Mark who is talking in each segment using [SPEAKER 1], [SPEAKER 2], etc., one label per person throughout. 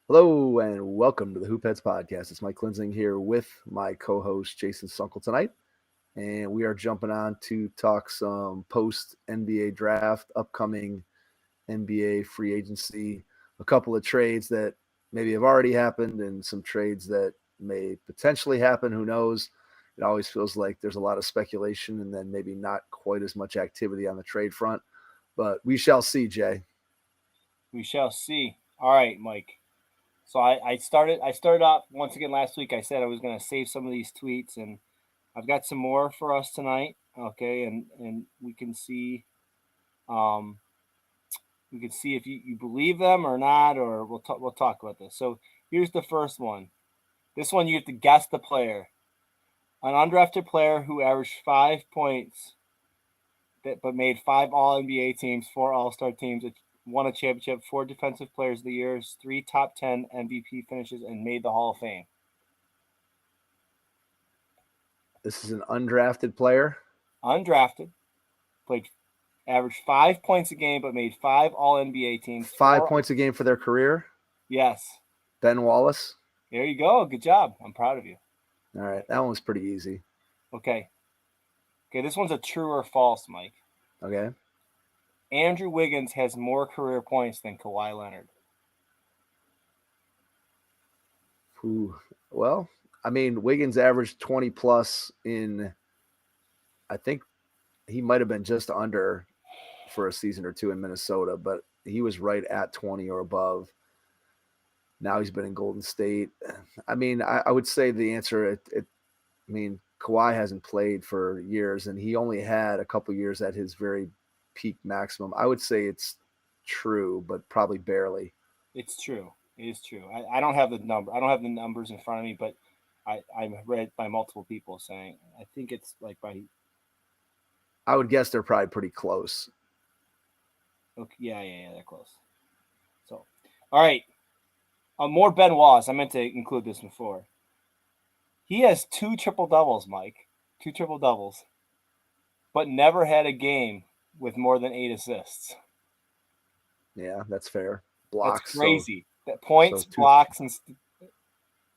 [SPEAKER 1] Hello and welcome to the Hoop Heads Podcast. It's Mike Klinzing here with my co-host Jason Sunkel tonight, and we are jumping on to talk some post NBA draft, upcoming NBA free agency, a couple of trades that maybe have already happened, and some trades that may potentially happen. Who knows? It always feels like there's a lot of speculation, and then maybe not quite as much activity on the trade front. But we shall see, Jay.
[SPEAKER 2] We shall see. All right, Mike. So I started off once again last week. I said I was going to save some of these tweets, and I've got some more for us tonight. Okay, and um we can see if you believe them or not, or we'll talk about this. So here's the first one. This one you have to guess the player. An undrafted player who averaged 5 points but made five All NBA teams, four All Star teams, won a championship, four Defensive Players of the Years, three top 10 MVP finishes, and made the Hall of Fame.
[SPEAKER 1] This is an undrafted player.
[SPEAKER 2] Undrafted, played averaged 5 points a game, but made five All NBA teams.
[SPEAKER 1] 5 points a game for their career.
[SPEAKER 2] Yes.
[SPEAKER 1] Ben Wallace.
[SPEAKER 2] There you go. Good job. I'm proud of you.
[SPEAKER 1] All right, that one was pretty easy.
[SPEAKER 2] Okay. Okay, this one's a true or false, Mike.
[SPEAKER 1] Okay.
[SPEAKER 2] Andrew Wiggins has more career points than Kawhi Leonard.
[SPEAKER 1] Well, I mean, Wiggins averaged 20 plus in, I think he might have been just under for a season or two in Minnesota, but he was right at 20 or above. Now he's been in Golden State. I mean, I would say the answer, I mean, Kawhi hasn't played for years, and he only had a couple years at his very peak maximum. I would say it's true, but probably barely.
[SPEAKER 2] It's true. It is true. I don't have the number. I don't have the numbers in front of me, but I've read by multiple people saying I think it's like by.
[SPEAKER 1] I would guess they're probably pretty close.
[SPEAKER 2] Okay, yeah, they're close. So, all right. More Ben Wallace. I meant to include this before. He has two triple doubles, Mike. Two triple doubles, but never had a game with more than 8 assists.
[SPEAKER 1] Yeah, that's fair.
[SPEAKER 2] That's
[SPEAKER 1] Blocks.
[SPEAKER 2] crazy. That
[SPEAKER 1] So
[SPEAKER 2] points,
[SPEAKER 1] two.
[SPEAKER 2] blocks, and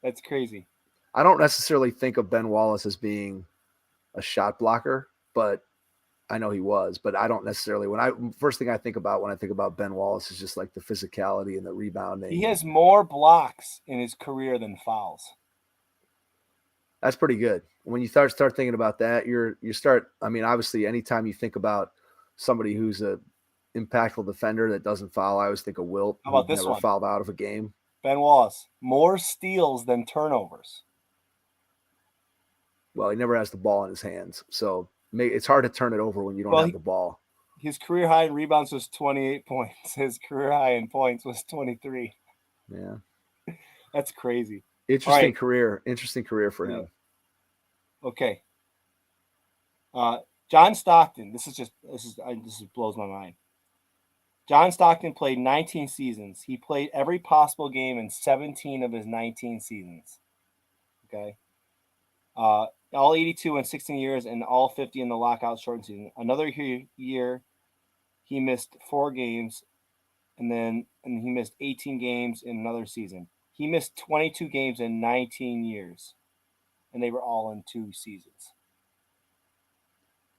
[SPEAKER 2] that's crazy.
[SPEAKER 1] I don't necessarily think of Ben Wallace as being a shot blocker, but I know he was. But I don't necessarily first thing I think about when I think about Ben Wallace is just like the physicality and the rebounding.
[SPEAKER 2] He has more blocks in his career than fouls.
[SPEAKER 1] That's pretty good. When you start thinking about that, you start. I mean, obviously, anytime you think about somebody who's a impactful defender that doesn't foul, I always think of Wilt.
[SPEAKER 2] How about this
[SPEAKER 1] never
[SPEAKER 2] one?
[SPEAKER 1] fouled out of a game.
[SPEAKER 2] Ben Wallace, more steals than turnovers.
[SPEAKER 1] Well, he never has the ball in his hands, so it's hard to turn it over when you don't have the ball.
[SPEAKER 2] His career high in rebounds was 28 points. His career high in points was 23.
[SPEAKER 1] Yeah,
[SPEAKER 2] that's crazy.
[SPEAKER 1] Interesting career for him.
[SPEAKER 2] Okay. John Stockton. This blows my mind. John Stockton played 19 seasons. He played every possible game in 17 of his 19 seasons. Okay. All 82 in 16 years and all 50 in the lockout shortened season. Another year, he missed 4 games, and he missed 18 games in another season. He missed 22 games in 19 years, and they were all in 2 seasons.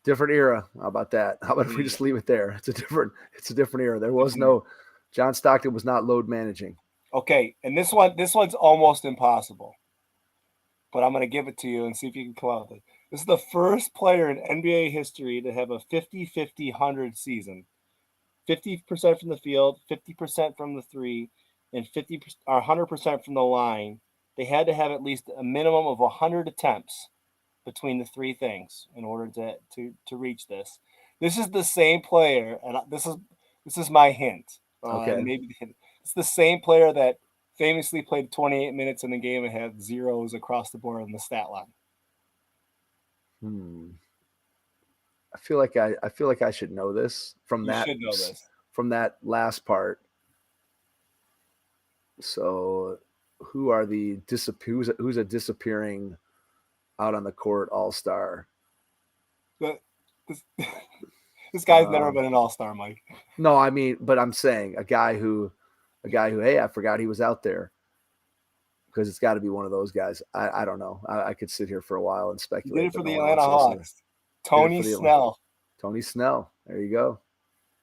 [SPEAKER 1] Different era. How about that? How about if we just leave it there? It's a different era. There was no John Stockton was not load managing.
[SPEAKER 2] Okay, and this one's almost impossible. But I'm going to give it to you and see if you can come out with it. This is the first player in NBA history to have a 50-50-100 season. 50% from the field, 50% from the three, and 100% from the line. They had to have at least a minimum of 100 attempts between the three things in order to reach this. This is the same player, and this is my hint.
[SPEAKER 1] Okay.
[SPEAKER 2] Maybe it's the same player that famously played 28 minutes in the game and had zeros across the board on the stat line.
[SPEAKER 1] I feel like I should know this from that last part. So, who are who's a disappearing out on the court all-star?
[SPEAKER 2] This guy's never been an all-star, Mike.
[SPEAKER 1] No, I mean, but I'm saying a guy who, hey, I forgot he was out there. because it's got to be one of those guys. I don't know. I could sit here for a while and
[SPEAKER 2] He
[SPEAKER 1] speculate.
[SPEAKER 2] did it for
[SPEAKER 1] but
[SPEAKER 2] the
[SPEAKER 1] no one
[SPEAKER 2] Atlanta
[SPEAKER 1] wants to listen to
[SPEAKER 2] Hawks. Tony
[SPEAKER 1] for the
[SPEAKER 2] Snell.
[SPEAKER 1] Tony Snell. There you go.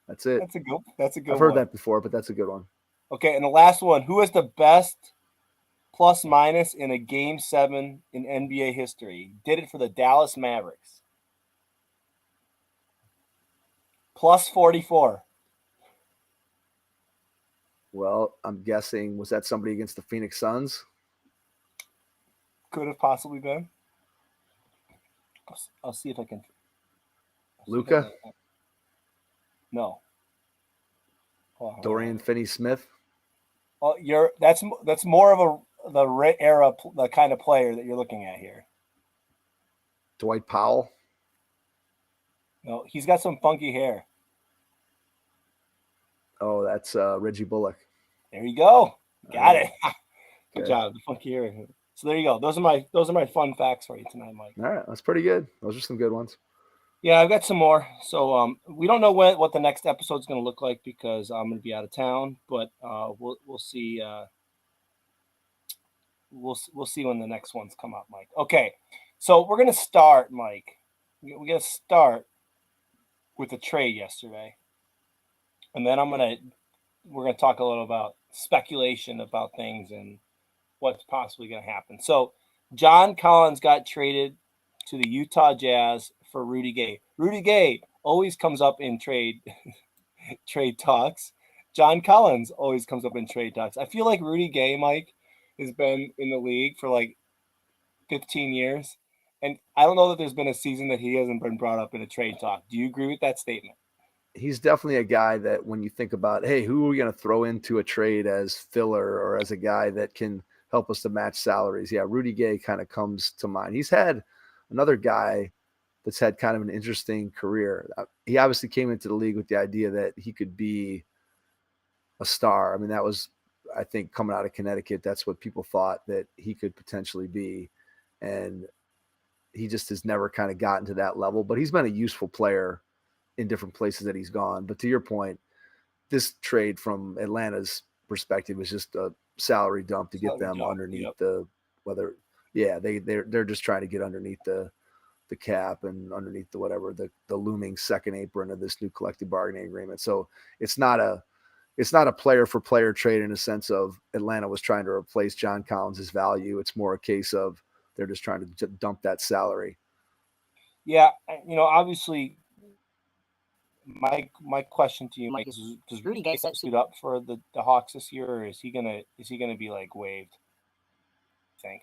[SPEAKER 1] That's it.
[SPEAKER 2] That's a good one.
[SPEAKER 1] I've heard that before, but that's a good one.
[SPEAKER 2] Okay, and the last one. Who is the best plus minus in a Game 7 in NBA history? Did it for the Dallas Mavericks. Plus 44.
[SPEAKER 1] Well, I'm guessing, was that somebody against the Phoenix Suns?
[SPEAKER 2] Could have possibly been. I'll see if I can.
[SPEAKER 1] Luka?
[SPEAKER 2] No.
[SPEAKER 1] Dorian Finney-Smith?
[SPEAKER 2] Oh, that's more of the era, the kind of player that you're looking at here.
[SPEAKER 1] Dwight Powell?
[SPEAKER 2] No, he's got some funky hair.
[SPEAKER 1] Oh, that's Reggie Bullock.
[SPEAKER 2] There you go. Got it. Good
[SPEAKER 1] Okay.
[SPEAKER 2] job. The funky hair. So there you go. Those are my fun facts for you tonight, Mike.
[SPEAKER 1] All right, that's pretty good. Those are some good ones.
[SPEAKER 2] Yeah, I've got some more. So we don't know what the next episode is going to look like because I'm going to be out of town, but we'll see. We'll see when the next ones come up, Mike. Okay, so we're going to start, Mike. We're going to start with the trade yesterday, and then we're going to talk a little about speculation about things and what's possibly going to happen. So John Collins got traded to the Utah Jazz for Rudy Gay. Rudy Gay always comes up in trade talks. John Collins always comes up in trade talks. I feel like Rudy Gay, Mike, has been in the league for like 15 years. And I don't know that there's been a season that he hasn't been brought up in a trade talk. Do you agree with that statement?
[SPEAKER 1] He's definitely a guy that when you think about, hey, who are we going to throw into a trade as filler or as a guy that can help us to match salaries? Yeah, Rudy Gay kind of comes to mind. He's had another guy that's had kind of an interesting career. He obviously came into the league with the idea that he could be a star. I mean, that was, I think, coming out of Connecticut, that's what people thought that he could potentially be. And he just has never kind of gotten to that level, but he's been a useful player in different places that he's gone. But to your point, this trade from Atlanta's perspective is just a salary dump to get them underneath they're just trying to get underneath the cap and underneath the looming second apron of this new collective bargaining agreement. So it's not a player for player trade in a sense of Atlanta was trying to replace John Collins' value. It's more a case of they're just trying to dump that salary.
[SPEAKER 2] Yeah, obviously, my question to you, Mike, is does Rudy Gay suit up for the Hawks this year, or is he gonna be like waived? I think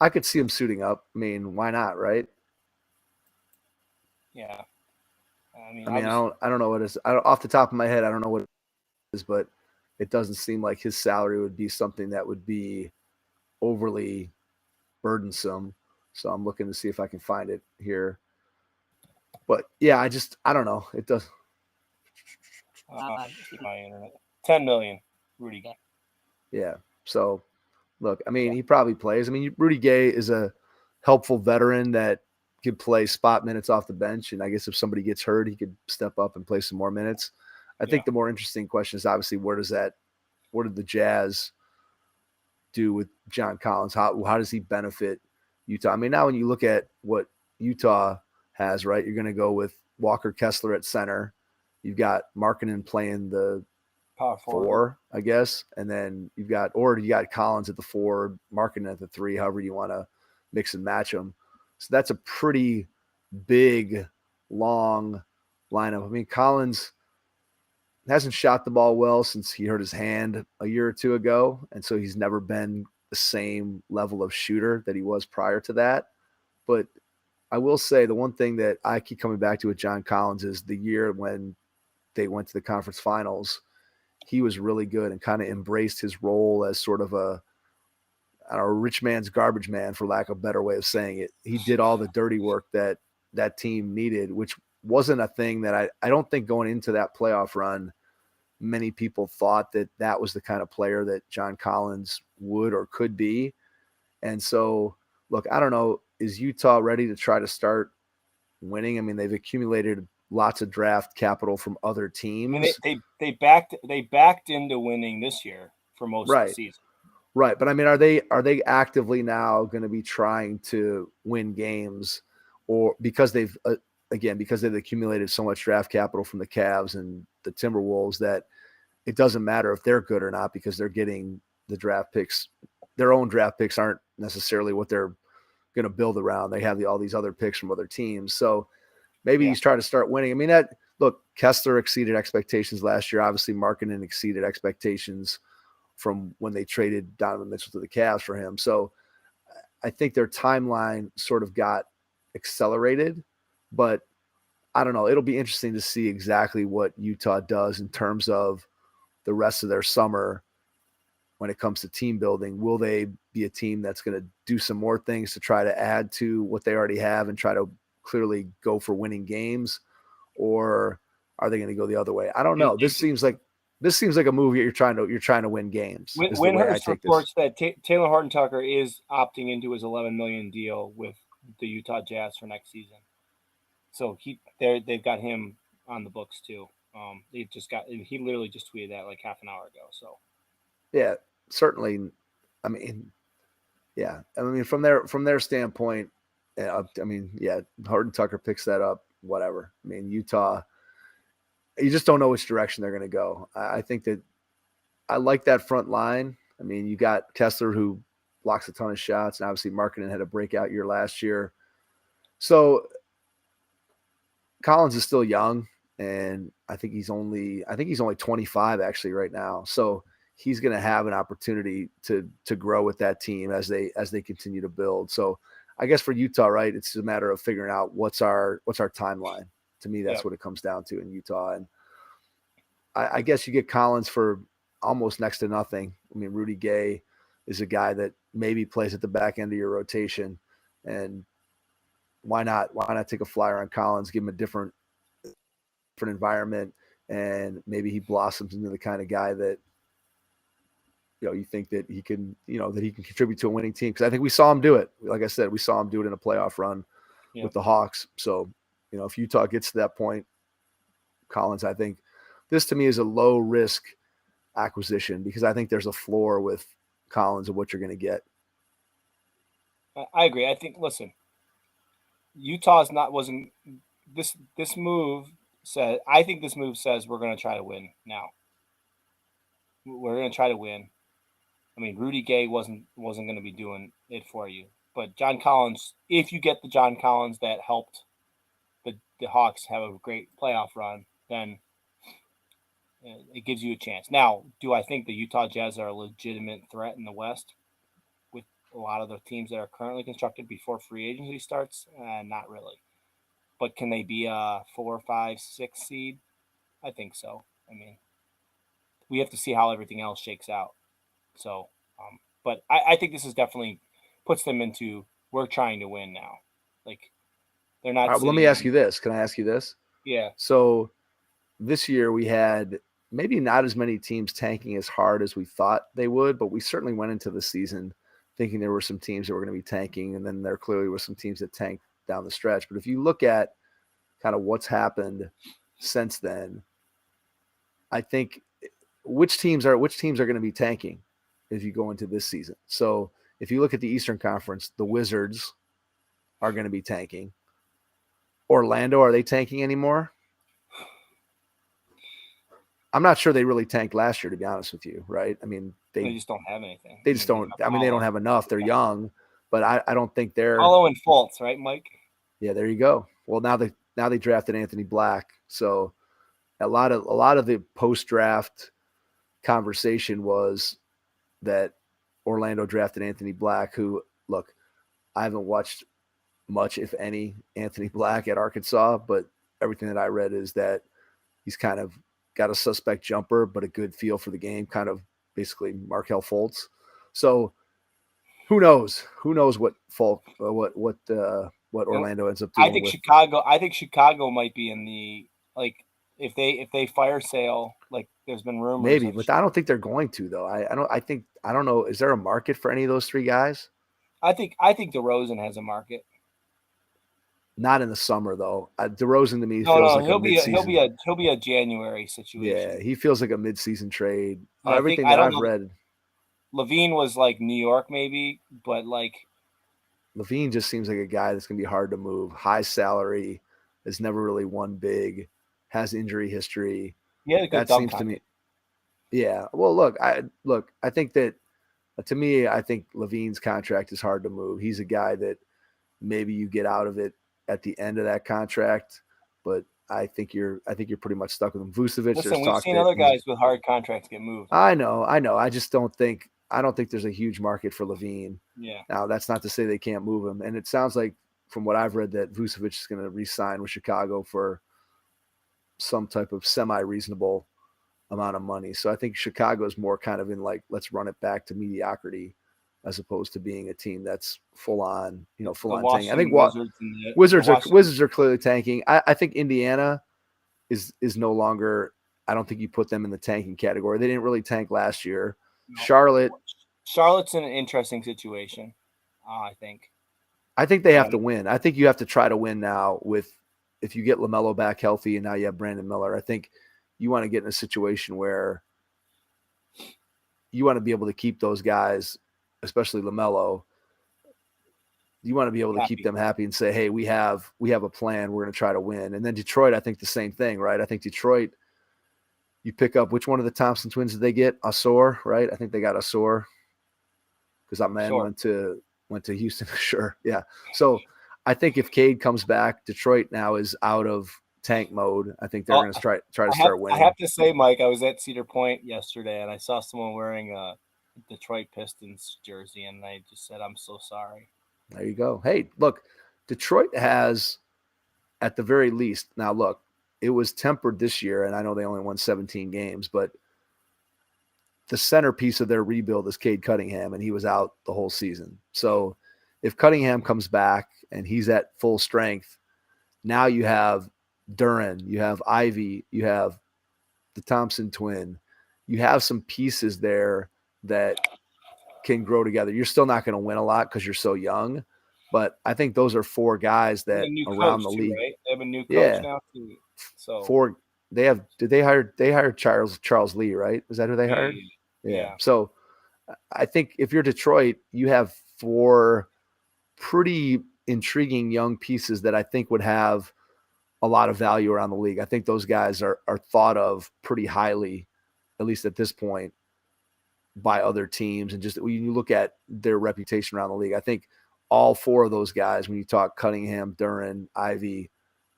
[SPEAKER 1] I could see him suiting up. I mean, why not, right?
[SPEAKER 2] Yeah. I mean,
[SPEAKER 1] I don't know what it is. Off the top of my head, I don't know what it is, but it doesn't seem like his salary would be something that would be overly burdensome. So I'm looking to see if I can find it here. But yeah, I don't know. It does.
[SPEAKER 2] My internet. 10 million, Rudy Gay.
[SPEAKER 1] Yeah. So look, I mean, he probably plays. I mean, Rudy Gay is a helpful veteran that could play spot minutes off the bench. And I guess if somebody gets hurt, he could step up and play some more minutes. I think the more interesting question is obviously what did the Jazz do with John Collins? How does he benefit Utah? I mean, now when you look at what Utah has, right, you're going to go with Walker Kessler at center. You've got Markkanen playing the
[SPEAKER 2] power
[SPEAKER 1] four, I guess. And then you got Collins at the 4, Markkanen at the 3, however you want to mix and match them. So that's a pretty big, long lineup. I mean, Collins hasn't shot the ball well since he hurt his hand a year or two ago. And so he's never been the same level of shooter that he was prior to that. But I will say the one thing that I keep coming back to with John Collins is the year when they went to the conference finals, he was really good and kind of embraced his role as sort of a rich man's garbage man, for lack of a better way of saying it. He did all the dirty work that team needed, which wasn't a thing that I don't think going into that playoff run, many people thought that was the kind of player that John Collins would or could be. And so, look, I don't know, is Utah ready to try to start winning? I mean, they've accumulated lots of draft capital from other teams.
[SPEAKER 2] I mean, they backed into winning this year for most of the season.
[SPEAKER 1] Right, but I mean, are they actively now going to be trying to win games, or because they've again because they've accumulated so much draft capital from the Cavs and the Timberwolves that it doesn't matter if they're good or not because they're getting the draft picks. Their own draft picks aren't necessarily what they're going to build around. They have all these other picks from other teams, so maybe
[SPEAKER 2] Yeah.
[SPEAKER 1] he's trying to start winning. I mean, that look, Kessler exceeded expectations last year. Obviously, Markkanen exceeded expectations from when they traded Donovan Mitchell to the Cavs for him. So I think their timeline sort of got accelerated, but I don't know. It'll be interesting to see exactly what Utah does in terms of the rest of their summer when it comes to team building. Will they be a team that's going to do some more things to try to add to what they already have and try to clearly go for winning games, or are they going to go the other way? I don't know. This seems like a move you're trying to win games. Is the way I
[SPEAKER 2] Windhurst
[SPEAKER 1] take this.
[SPEAKER 2] reports that Taylor Horton Tucker is opting into his $11 million deal with the Utah Jazz for next season. So they've got him on the books too. He literally just tweeted that like half an hour ago. So
[SPEAKER 1] yeah, certainly. I mean, yeah. I mean, from their standpoint, I mean, yeah, Horton Tucker picks that up. Whatever. I mean, Utah. You just don't know which direction they're going to go. I think that I like that front line. I mean, you got Kessler who blocks a ton of shots, and obviously Markkanen had a breakout year last year. So Collins is still young, and I think he's only 25 actually right now. So he's going to have an opportunity to grow with that team as they continue to build. So I guess for Utah, right, it's a matter of figuring out what's our timeline. To me, that's what it comes down to in Utah. And I guess you get Collins for almost next to nothing. I mean, Rudy Gay is a guy that maybe plays at the back end of your rotation, and why not take a flyer on Collins, give him a different environment, and maybe he blossoms into the kind of guy that you think that he can contribute to a winning team, because I think we saw him do it. Like I said, we saw him do it in a playoff run with the Hawks. So if Utah gets to that point, Collins, I think this to me is a low risk acquisition because I think there's a floor with Collins of what you're going to get.
[SPEAKER 2] I agree. I think, listen, this move said, I think this move says we're going to try to win now. We're going to try to win. I mean, Rudy Gay wasn't going to be doing it for you, but John Collins, if you get the John Collins that helped the Hawks have a great playoff run, then it gives you a chance. Now, do I think the Utah Jazz are a legitimate threat in the West with a lot of the teams that are currently constructed before free agency starts? Not really. But can they be a 4, 5, 6 seed? I think so. I mean, we have to see how everything else shakes out. So, but I think this is definitely puts them into, we're trying to win now. Like, they're not.
[SPEAKER 1] Let me ask you this. Can I ask you this?
[SPEAKER 2] Yeah.
[SPEAKER 1] So this year we had maybe not as many teams tanking as hard as we thought they would, but we certainly went into the season thinking there were some teams that were going to be tanking, and then there clearly were some teams that tanked down the stretch. But if you look at kind of what's happened since then, I think which teams are going to be tanking as you go into this season. So if you look at the Eastern Conference, the Wizards are going to be tanking. Orlando, are they tanking anymore? I'm not sure they really tanked last year, to be honest with you, right? I mean,
[SPEAKER 2] they just don't have anything.
[SPEAKER 1] They just don't. I mean, they don't have enough. They're young, but I don't think they're.
[SPEAKER 2] Paolo and Fultz, right, Mike?
[SPEAKER 1] Yeah, there you go. Well, now they drafted Anthony Black, so a lot of the post-draft conversation was that Orlando drafted Anthony Black, who, look, I haven't watched much, if any, Anthony Black at Arkansas, but everything that I read is that he's kind of got a suspect jumper, but a good feel for the game, kind of basically Markelle Fultz. So who knows? Who knows what Orlando ends up doing?
[SPEAKER 2] I think Chicago might be in the, like, if they fire Sale, like there's been rumors.
[SPEAKER 1] Maybe, but I don't think they're going to, though. I don't know. Is there a market for any of those three guys?
[SPEAKER 2] I think DeRozan has a market.
[SPEAKER 1] Not in the summer, though. DeRozan to me
[SPEAKER 2] feels like he'll be a January situation.
[SPEAKER 1] Yeah, he feels like a mid-season trade. Everything that I've read.
[SPEAKER 2] LaVine was like New York maybe, but like
[SPEAKER 1] LaVine just seems like a guy that's going to be hard to move. High salary, has never really won big, has injury history.
[SPEAKER 2] he had a good
[SPEAKER 1] That
[SPEAKER 2] dunk
[SPEAKER 1] seems to me,
[SPEAKER 2] contest.
[SPEAKER 1] yeah. Well, I think that to me, I think LaVine's contract is hard to move. He's a guy that maybe you get out of it at the end of that contract, but I think you're pretty much stuck with him. Vucevic, there's
[SPEAKER 2] Listen, we've
[SPEAKER 1] talk
[SPEAKER 2] seen
[SPEAKER 1] that
[SPEAKER 2] other
[SPEAKER 1] he's.
[SPEAKER 2] guys with hard contracts get moved.
[SPEAKER 1] I know. I don't think there's a huge market for LaVine.
[SPEAKER 2] Yeah.
[SPEAKER 1] Now, that's not to say they can't move him, and it sounds like from what I've read that Vucevic is going to re-sign with Chicago for some type of semi-reasonable amount of money. So I think Chicago is more kind of in like, let's run it back to mediocrity as opposed to being a team that's full on
[SPEAKER 2] The
[SPEAKER 1] tanking. I think
[SPEAKER 2] Washington Wizards and
[SPEAKER 1] Wizards are clearly tanking. I think Indiana is no longer. I don't think you put them in the tanking category. They didn't really tank last year. Charlotte,
[SPEAKER 2] Charlotte's in an interesting situation. I think.
[SPEAKER 1] I think they have to win. I think you have to try to win now with if you get LaMelo back healthy and now you have Brandon Miller. I think you want to get in a situation where you want to be able to keep those guys, especially LaMelo. You want to be able to keep them happy and say, hey, we have a plan. We're going to try to win. And then Detroit, I think the same thing, right? I think Detroit, you pick up which one of the Thompson twins did they get? Ausar, right? I think they got Ausar because that man went to Houston. Sure. Yeah. So I think if Cade comes back, Detroit now is out of tank mode. I think they're going to try to start winning.
[SPEAKER 2] I have to say, Mike, I was at Cedar Point yesterday and I saw someone wearing a Detroit Pistons jersey and I just said, I'm so sorry.
[SPEAKER 1] There you go. Hey, look, Detroit has, at the very least, now look, it was tempered this year, and I know they only won 17 games, but the centerpiece of their rebuild is Cade Cunningham, and he was out the whole season. So if Cunningham comes back and he's at full strength, now you have Duren, you have Ivy, you have the Thompson twin, you have some pieces there that can grow together. You're still not going to win a lot because you're so young, but I think those are four guys that around the league.
[SPEAKER 2] Right? They have a new coach now too. So
[SPEAKER 1] did they hire Charles Lee, right? Is that who they hired? Yeah. So I think if you're Detroit, you have four pretty intriguing young pieces that I think would have a lot of value around the league. I think those guys are thought of pretty highly, at least at this point, by other teams. And just when you look at their reputation around the league, I think all four of those guys, when you talk Cunningham, Duren, Ivy,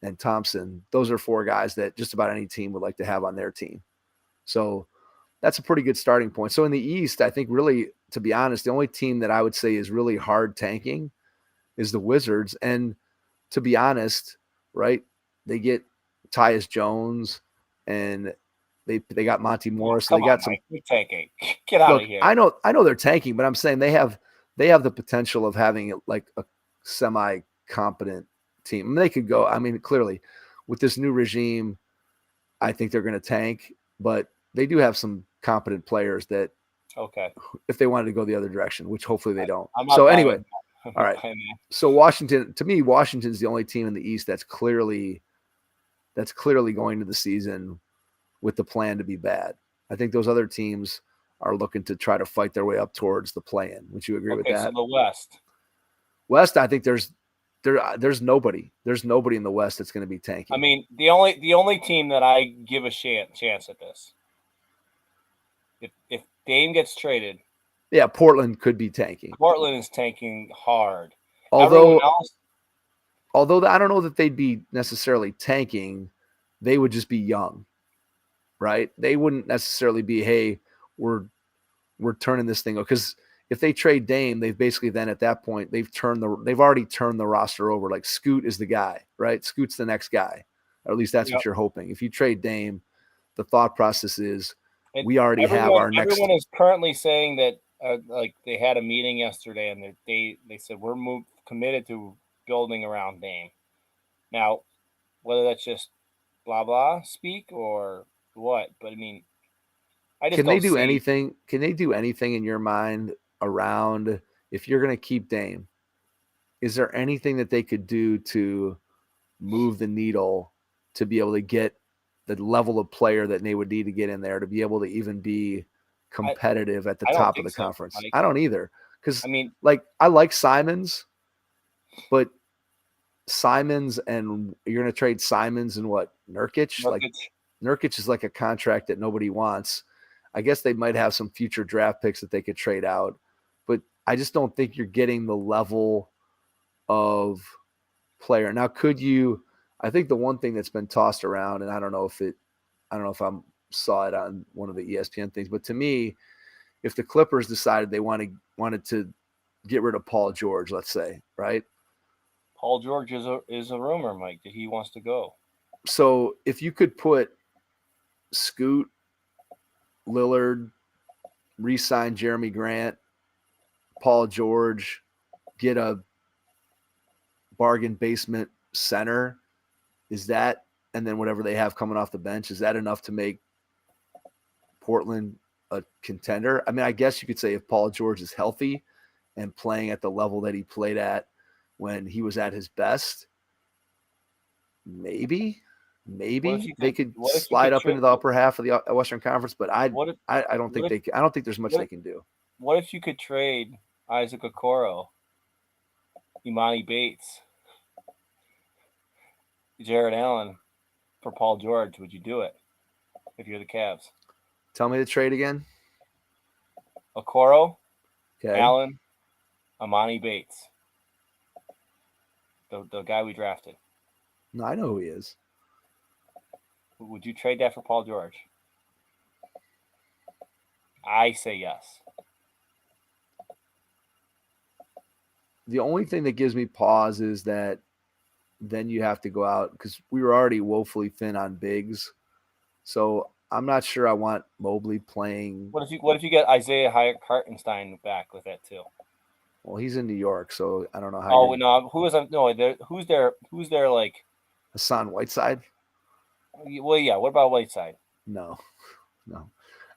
[SPEAKER 1] and Thompson, those are four guys that just about any team would like to have on their team. So that's a pretty good starting point. So in the East, I think really, to be honest, the only team that I would say is really hard tanking is the Wizards. And to be honest, right, they get Tyus Jones and they got Monty Morris. So they got some
[SPEAKER 2] tanking. Get out of here.
[SPEAKER 1] I know they're tanking, but I'm saying they have the potential of having like a semi-competent team. I mean, they could go. I mean, clearly, with this new regime, I think they're going to tank, but they do have some competent players that, if they wanted to go the other direction, which hopefully they don't. So anyway, all right. So Washington, to me, Washington's the only team in the East that's clearly going to the season with the plan to be bad. I think those other teams are looking to try to fight their way up towards the play-in. Would you agree with that?
[SPEAKER 2] So the
[SPEAKER 1] West, I think there's nobody. There's nobody in the West that's going to be tanking.
[SPEAKER 2] I mean, the only team that I give a chance at this, if Dame gets traded,
[SPEAKER 1] yeah, Portland could be tanking.
[SPEAKER 2] Portland is tanking hard.
[SPEAKER 1] Although I don't know that they'd be necessarily tanking, they would just be young, right? They wouldn't necessarily be, hey, we're turning this thing over, because if they trade Dame, they've basically then at that point they've already turned the roster over. Like Scoot is the guy, right? Scoot's the next guy, or at least that's what you're hoping. If you trade Dame, the thought process is we already have our next.
[SPEAKER 2] Everyone is currently saying that like they had a meeting yesterday and they said we're committed to building around Dame. Now, whether that's just blah blah speak or what, but I mean,
[SPEAKER 1] can they do anything? Can they do anything in your mind around, if you're going to keep Dame? Is there anything that they could do to move the needle to be able to get the level of player that they would need to get in there to be able to even be competitive at the
[SPEAKER 2] I don't
[SPEAKER 1] top of
[SPEAKER 2] think
[SPEAKER 1] the
[SPEAKER 2] so,
[SPEAKER 1] conference.
[SPEAKER 2] Mike.
[SPEAKER 1] I don't either. Because
[SPEAKER 2] I mean,
[SPEAKER 1] like I like Simons, but Simons and you're going to trade Simons and what? Nurkic? Like Nurkic is like a contract that nobody wants. I guess they might have some future draft picks that they could trade out, but I just don't think you're getting the level of player. Now, could you? I think the one thing that's been tossed around, and I don't know if I saw it on one of the ESPN things, but to me, if the Clippers decided they wanted to get rid of Paul George, let's say, right?
[SPEAKER 2] Paul George is a rumor, Mike, that he wants to go.
[SPEAKER 1] So if you could put Scoot, Lillard, re-sign Jeremy Grant, Paul George, get a bargain basement center, is that, and then whatever they have coming off the bench, is that enough to make Portland a contender? I mean, I guess you could say if Paul George is healthy and playing at the level that he played at when he was at his best, maybe they could slide up into the upper half of the Western Conference, but I don't think there's much they can do.
[SPEAKER 2] What if you could trade Isaac Okoro, Imani Bates, Jared Allen for Paul George? Would you do it if you're the Cavs?
[SPEAKER 1] Tell me the trade again.
[SPEAKER 2] Okoro,
[SPEAKER 1] okay.
[SPEAKER 2] Allen, Imani Bates, the guy we drafted.
[SPEAKER 1] No, I know who he is.
[SPEAKER 2] Would you trade that for Paul George? I say yes.
[SPEAKER 1] The only thing that gives me pause is that then you have to go out because we were already woefully thin on bigs. So I'm not sure I want Mobley playing.
[SPEAKER 2] What if you get Isaiah Hartenstein back with that too?
[SPEAKER 1] Well, he's in New York, so I don't know how.
[SPEAKER 2] Oh no, who's there like
[SPEAKER 1] Hassan Whiteside?
[SPEAKER 2] Well, yeah. What about Whiteside?
[SPEAKER 1] No.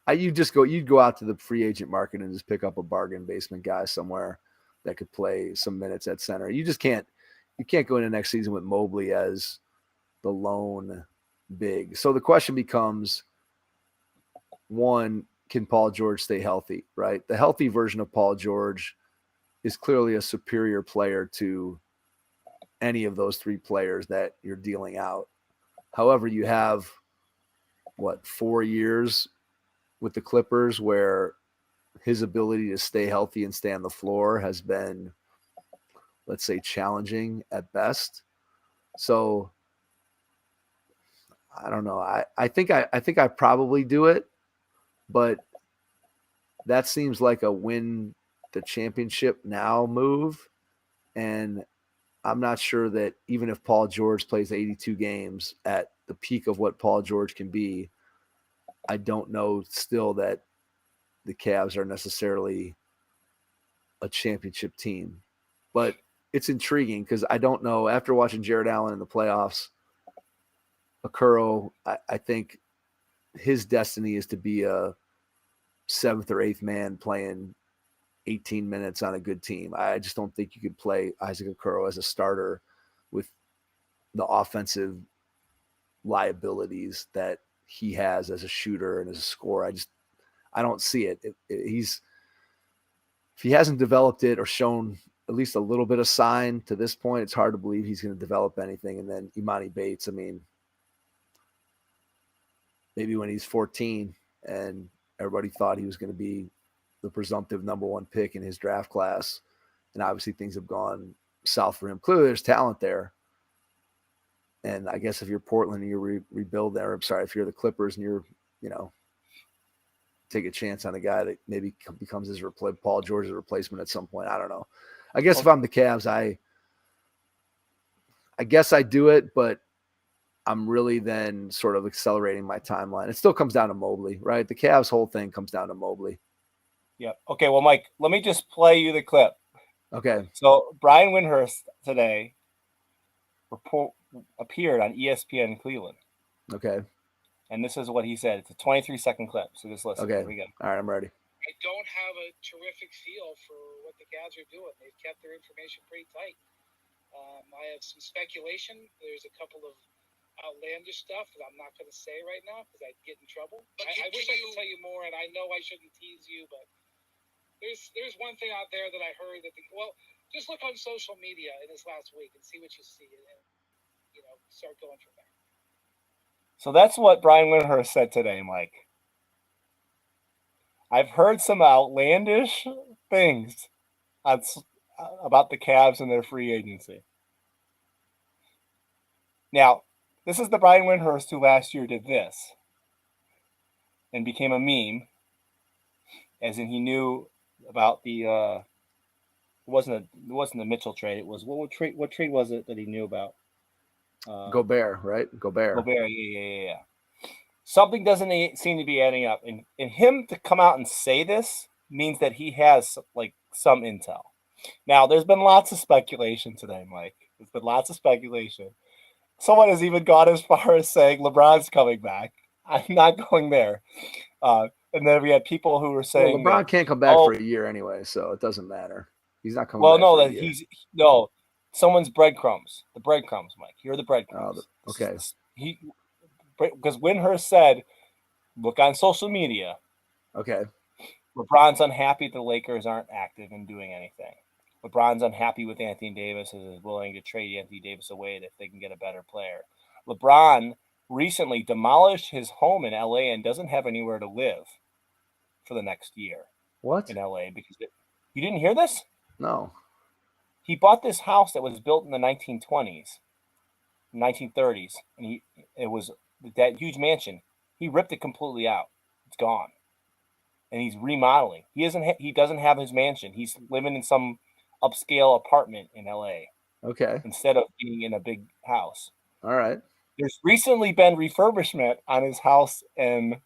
[SPEAKER 1] You'd go out to the free agent market and just pick up a bargain basement guy somewhere that could play some minutes at center. You can't go into next season with Mobley as the lone big. So the question becomes, one, can Paul George stay healthy, right? The healthy version of Paul George is clearly a superior player to any of those three players that you're dealing out. However, you have 4 years with the Clippers where his ability to stay healthy and stay on the floor has been, let's say, challenging at best. So I don't know. I think I probably do it, but that seems like a win the championship now move. And I'm not sure that even if Paul George plays 82 games at the peak of what Paul George can be, I don't know still that the Cavs are necessarily a championship team. But it's intriguing because I don't know. After watching Jared Allen in the playoffs, Okoro, I think his destiny is to be a 7th or 8th man playing 18 minutes on a good team. I just don't think you could play Isaac Okoro as a starter with the offensive liabilities that he has as a shooter and as a scorer. I don't see it. If he hasn't developed it or shown at least a little bit of sign to this point, it's hard to believe he's going to develop anything. And then Imani Bates, I mean, maybe when he's 14 and everybody thought he was going to be the presumptive number 1 pick in his draft class. And obviously things have gone south for him. Clearly there's talent there. And I guess if you're Portland and you rebuild there, if you're the Clippers and you're, take a chance on a guy that maybe becomes Paul George's replacement at some point. I don't know. I guess if I'm the Cavs, I guess I do it, but I'm really then sort of accelerating my timeline. It still comes down to Mobley, right? The Cavs whole thing comes down to Mobley.
[SPEAKER 2] Yeah. Okay. Well, Mike, let me just play you the clip.
[SPEAKER 1] Okay.
[SPEAKER 2] So Brian Windhorst today appeared on ESPN Cleveland.
[SPEAKER 1] Okay.
[SPEAKER 2] And this is what he said. It's a 23-second clip. So just listen.
[SPEAKER 1] Okay.
[SPEAKER 2] Here we go.
[SPEAKER 1] All right, I'm ready.
[SPEAKER 3] I don't have a terrific feel for what the Cavs are doing. They've kept their information pretty tight. I have some speculation. There's a couple of outlandish stuff that I'm not going to say right now because I'd get in trouble.
[SPEAKER 4] But
[SPEAKER 3] I wish I
[SPEAKER 4] can
[SPEAKER 3] could tell you more, and I know I shouldn't tease you, but there's one thing out there that I heard that just look on social media in this last week and see what you see, and start going from there.
[SPEAKER 2] So that's what Brian Windhorst said today, Mike. I've heard some outlandish things about the Cavs and their free agency. Now, this is the Brian Windhorst who last year did this and became a meme, as in he knew about the it wasn't the Mitchell trade. It was what trade was it that he knew about?
[SPEAKER 1] Gobert, right? Gobert.
[SPEAKER 2] Yeah. Something doesn't seem to be adding up, and him to come out and say this means that he has like some intel. Now, there's been lots of speculation today, Mike. There's been lots of speculation. Someone has even gone as far as saying LeBron's coming back. I'm not going there. And then we had people who were saying
[SPEAKER 1] LeBron can't come back for a year anyway, so it doesn't matter. He's not coming back for a year.
[SPEAKER 2] Someone's breadcrumbs. The breadcrumbs, Mike. Here are the breadcrumbs.
[SPEAKER 1] Okay.
[SPEAKER 2] Because Windhorst said, look on social media.
[SPEAKER 1] Okay.
[SPEAKER 2] LeBron's unhappy the Lakers aren't active in doing anything. LeBron's unhappy with Anthony Davis and is willing to trade Anthony Davis away if they can get a better player. LeBron recently demolished his home in LA and doesn't have anywhere to live for the next year.
[SPEAKER 1] What?
[SPEAKER 2] In LA because you didn't hear this?
[SPEAKER 1] No.
[SPEAKER 2] He bought this house that was built in the 1920s, 1930s, and it was that huge mansion. He ripped it completely out. It's gone. And he's remodeling. He doesn't have his mansion. He's living in some upscale apartment in LA.
[SPEAKER 1] Okay.
[SPEAKER 2] Instead of being in a big house.
[SPEAKER 1] All right.
[SPEAKER 2] There's recently been refurbishment on his house in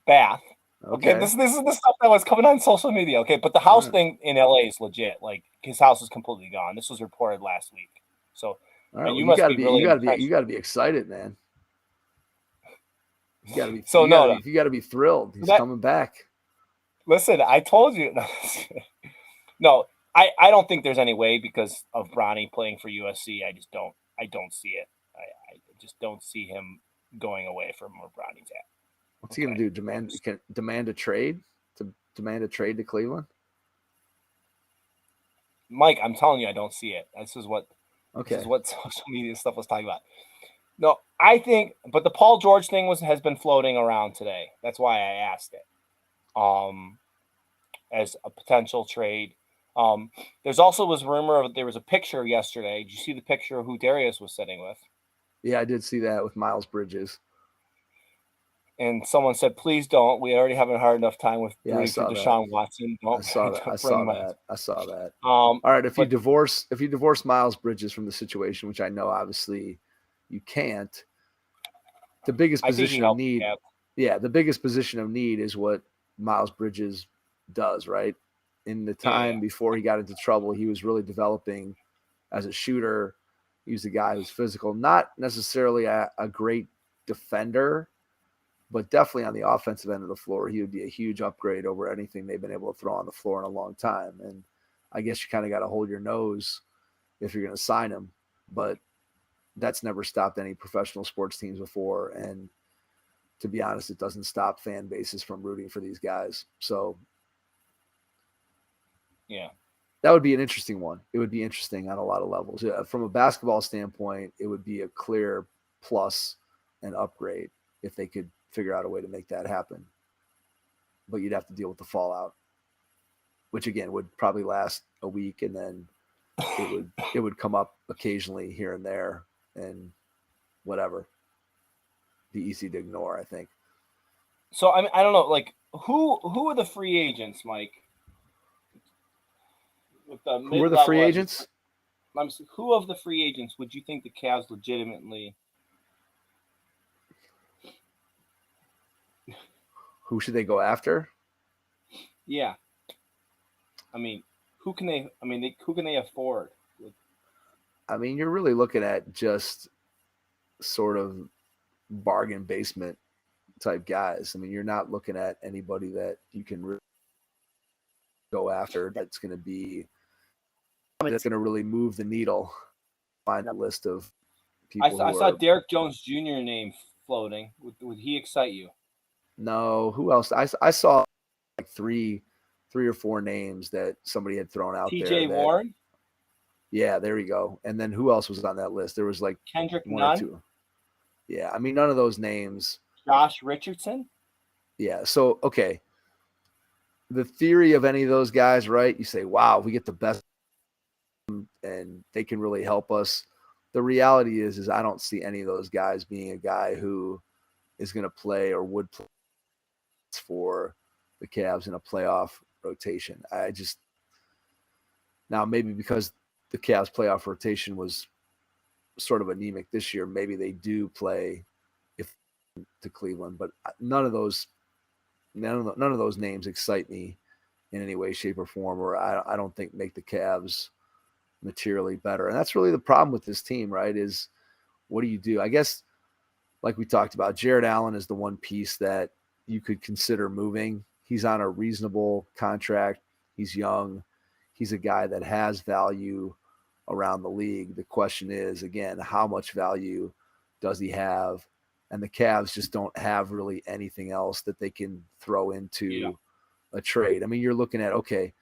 [SPEAKER 2] Bath. Okay. This is the stuff that was coming on social media. Okay, but the house thing in LA is legit. Like his house is completely gone. This was reported last week. So
[SPEAKER 1] all right,
[SPEAKER 2] you must be really
[SPEAKER 1] you gotta be excited, man. You gotta be you gotta be thrilled. He's coming back.
[SPEAKER 2] Listen, I told you. No, I don't think there's any way because of Bronny playing for USC. I don't see it. I just don't see him going away from where Bronny's at.
[SPEAKER 1] What's he gonna do? Demand a trade to Cleveland?
[SPEAKER 2] Mike, I'm telling you, I don't see it. This is what social media stuff was talking about. No, I think, but the Paul George thing has been floating around today. That's why I asked it. As a potential trade. There's also was rumor of there was a picture yesterday. Did you see the picture of who Darius was sitting with?
[SPEAKER 1] Yeah, I did see that with Miles Bridges.
[SPEAKER 2] And someone said, "Please don't. We already have a hard enough time with Deshaun Watson."
[SPEAKER 1] I saw that. All right, if you divorce Miles Bridges from the situation, which I know obviously you can't, the biggest position of need. Yeah, the biggest position of need is what Miles Bridges does, right? In the time before he got into trouble, he was really developing as a shooter. He was a guy who's physical, not necessarily a great defender, but definitely on the offensive end of the floor, he would be a huge upgrade over anything they've been able to throw on the floor in a long time. And I guess you kind of got to hold your nose if you're going to sign him, but that's never stopped any professional sports teams before. And to be honest, it doesn't stop fan bases from rooting for these guys. So
[SPEAKER 2] yeah,
[SPEAKER 1] that would be an interesting one. It would be interesting on a lot of levels. Yeah, from a basketball standpoint, it would be a clear plus and upgrade if they could figure out a way to make that happen. But you'd have to deal with the fallout, which again would probably last a week, and then it would come up occasionally here and there, and whatever. Be easy to ignore, I think.
[SPEAKER 2] So I mean, I don't know, like who are the free agents, Mike?
[SPEAKER 1] Who are the free agents?
[SPEAKER 2] Who of the free agents would you think the Cavs legitimately?
[SPEAKER 1] Who should they go after?
[SPEAKER 2] Yeah, I mean, who can they afford?
[SPEAKER 1] I mean, you're really looking at just sort of bargain basement type guys. I mean, you're not looking at anybody that you can really go after that's going to really move the needle. Find a list of people
[SPEAKER 2] I
[SPEAKER 1] who
[SPEAKER 2] saw
[SPEAKER 1] are.
[SPEAKER 2] Derek Jones Jr. name floating. Would he excite you?
[SPEAKER 1] No, who else? I saw like three or four names that somebody had thrown out there.
[SPEAKER 2] T.J. Warren,
[SPEAKER 1] Yeah, there you go. And then who else was on that list? There was like
[SPEAKER 2] Kendrick
[SPEAKER 1] one or
[SPEAKER 2] Nunn,
[SPEAKER 1] two. Yeah, I mean none of those names.
[SPEAKER 2] Josh Richardson.
[SPEAKER 1] Yeah, so okay. The theory of any of those guys, right? You say, wow, we get the best and they can really help us. The reality is I don't see any of those guys being a guy who is going to play or would play for the Cavs in a playoff rotation. I just now maybe because the Cavs playoff rotation was sort of anemic this year, maybe they do play if to Cleveland, but none of those names excite me in any way, shape, or form, or I don't think make the Cavs materially better. And that's really the problem with this team, right? Is what do you do? I guess, like we talked about, Jared Allen is the one piece that you could consider moving. He's on a reasonable contract. He's young. He's a guy that has value around the league. The question is, again, how much value does he have? And the Cavs just don't have really anything else that they can throw into a trade. I mean, you're looking at, okay,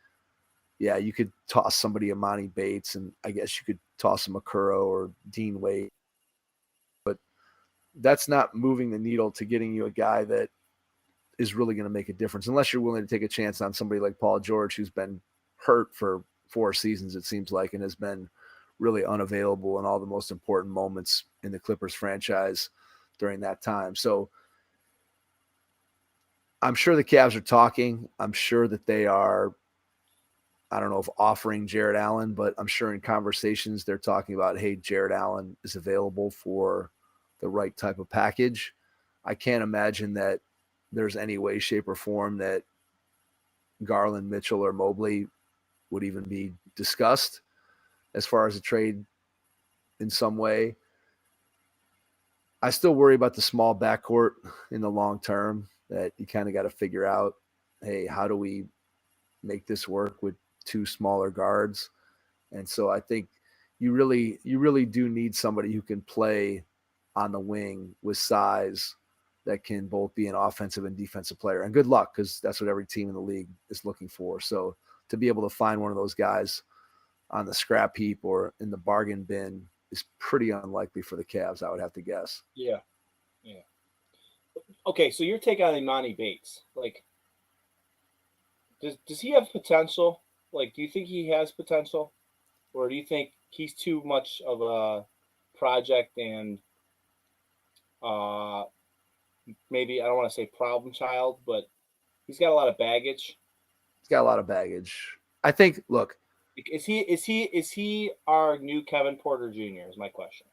[SPEAKER 1] yeah, you could toss somebody Emoni Bates, and I guess you could toss a Okoro or Dean Wade, but that's not moving the needle to getting you a guy that is really going to make a difference, unless you're willing to take a chance on somebody like Paul George, who's been hurt for 4 seasons, it seems like, and has been really unavailable in all the most important moments in the Clippers franchise during that time. So I'm sure the Cavs are talking. I'm sure that they are, I don't know if offering Jared Allen, but I'm sure in conversations they're talking about, hey, Jared Allen is available for the right type of package. I can't imagine that there's any way, shape, or form that Garland, Mitchell, or Mobley would even be discussed as far as a trade in some way. I still worry about the small backcourt in the long term, that you kind of got to figure out, hey, how do we make this work with 2 smaller guards? And so I think you really do need somebody who can play on the wing with size, that can both be an offensive and defensive player. And good luck, because that's what every team in the league is looking for. So to be able to find one of those guys on the scrap heap or in the bargain bin is pretty unlikely for the Cavs, I would have to guess.
[SPEAKER 2] Yeah. Okay, so your take on Emoni Bates, like, does he have potential? Like, do you think he has potential, or do you think he's too much of a project and maybe, I don't want to say problem child, but he's got a lot of baggage?
[SPEAKER 1] He's got a lot of baggage. I think, look,
[SPEAKER 2] Is he our new Kevin Porter Jr. is my question.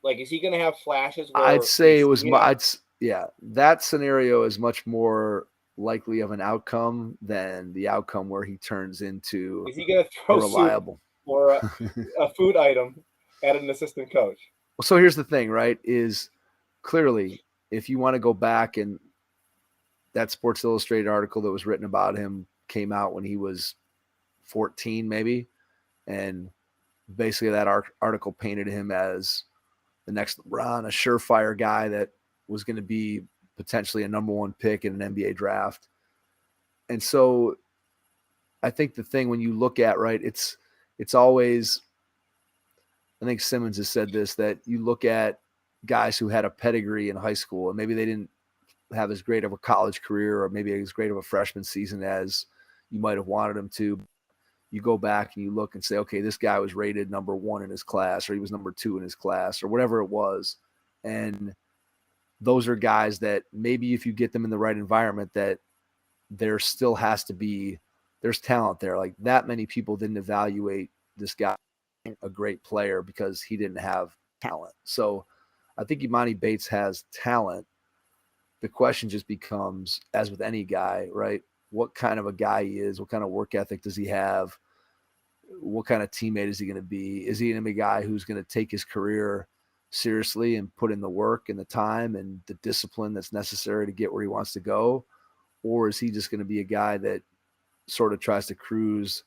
[SPEAKER 2] Like, is he going to have flashes?
[SPEAKER 1] I'd say it was, that scenario is much more likely of an outcome than the outcome where he turns into
[SPEAKER 2] is he going to throw
[SPEAKER 1] reliable
[SPEAKER 2] or a food item at an assistant coach?
[SPEAKER 1] Well, so here's the thing, right? Is clearly, if you want to go back, and that Sports Illustrated article that was written about him came out when he was 14, maybe, and basically that article painted him as the next LeBron, a surefire guy that was going to be potentially a number 1 pick in an NBA draft. And so I think the thing when you look at, right, it's always, I think Simmons has said this, that you look at guys who had a pedigree in high school and maybe they didn't have as great of a college career or maybe as great of a freshman season as you might have wanted them to. You go back and you look and say, okay, this guy was rated number 1 in his class, or he was number 2 in his class, or whatever it was. And those are guys that maybe if you get them in the right environment, that there still has to be, there's talent there. Like, that many people didn't evaluate this guy a great player because he didn't have talent. So I think Emoni Bates has talent. The question just becomes, as with any guy, right, what kind of a guy he is, what kind of work ethic does he have, what kind of teammate is he going to be? Is he going to be a guy who's going to take his career seriously and put in the work and the time and the discipline that's necessary to get where he wants to go? Or is he just going to be a guy that sort of tries to cruise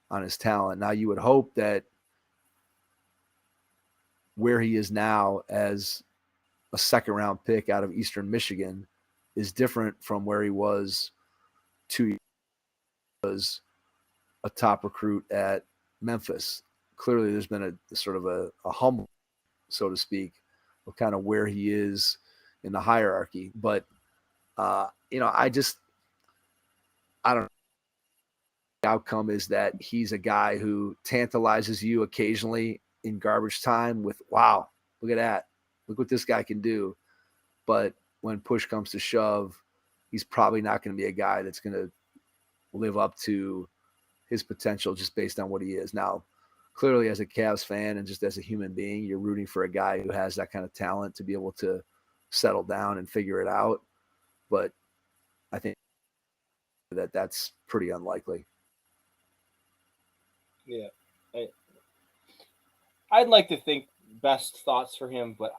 [SPEAKER 1] on his talent? Now, you would hope that where he is now as a second-round pick out of Eastern Michigan is different from where he was 2 years ago as a top recruit at Memphis. Clearly, there's been a sort of a humble, so to speak, of kind of where he is in the hierarchy. But, I don't know. The outcome is that he's a guy who tantalizes you occasionally in garbage time with, wow, look at that. Look what this guy can do. But when push comes to shove, he's probably not going to be a guy that's going to live up to his potential just based on what he is. Now, clearly as a Cavs fan and just as a human being, you're rooting for a guy who has that kind of talent to be able to settle down and figure it out. But I think that that's pretty unlikely.
[SPEAKER 2] Yeah. I'd like to think best thoughts for him, but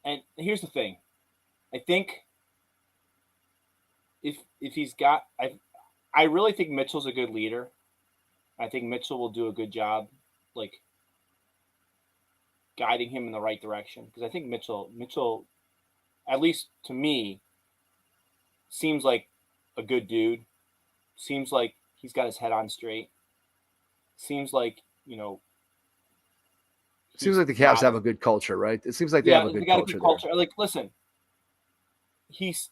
[SPEAKER 2] and here's the thing. I think if he's got, I really think Mitchell's a good leader. I think Mitchell will do a good job, like guiding him in the right direction. Because I think Mitchell, at least to me, seems like a good dude. Seems like he's got his head on straight. Seems like,
[SPEAKER 1] seems like the Cavs have a good culture, right? It seems like they have a good culture.
[SPEAKER 2] Like, listen, he's,